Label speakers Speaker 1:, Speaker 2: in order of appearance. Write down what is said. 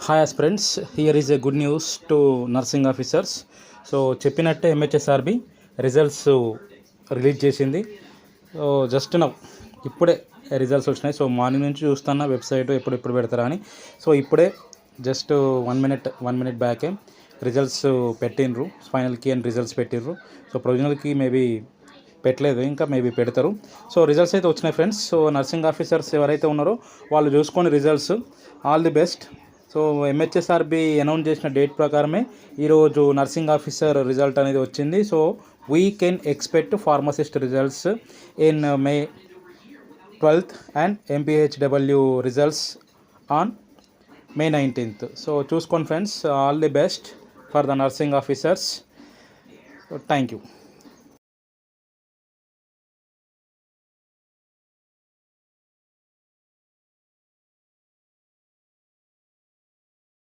Speaker 1: Hi aspirants, here is a good news to nursing officers. So చెప్పినట్టే MHSRB results release చేసింది. So just ఇప్పుడే results వచ్చినాయి. So morning నుంచి చూస్తున్న website ఎప్పుడు పెడతారా అని. సో ఇప్పుడే జస్ట్ వన్ మినిట్ బ్యాకే రిజల్ట్స్ పెట్టిండ్రు. ఫైనల్ కీ అండ్ రిజల్ట్స్ పెట్టిండ్రు. సో ప్రొవిజనల్కి మేబీ పెట్టలేదు, ఇంకా మేబీ పెడతారు. సో రిజల్ట్స్ అయితే వచ్చినాయి ఫ్రెండ్స్. సో నర్సింగ్ ఆఫీసర్స్ ఎవరైతే ఉన్నారో వాళ్ళు చూసుకొని results all the best. So MHSRB announce చేసిన డేట్ ప్రకారమే ఈరోజు నర్సింగ్ ఆఫీసర్ రిజల్ట్ అనేది వచ్చింది. So we can expect pharmacist results in May 12th and MPHW results on May 19th. So చూసుకోండి friends, all the best for the nursing officers. Thank you.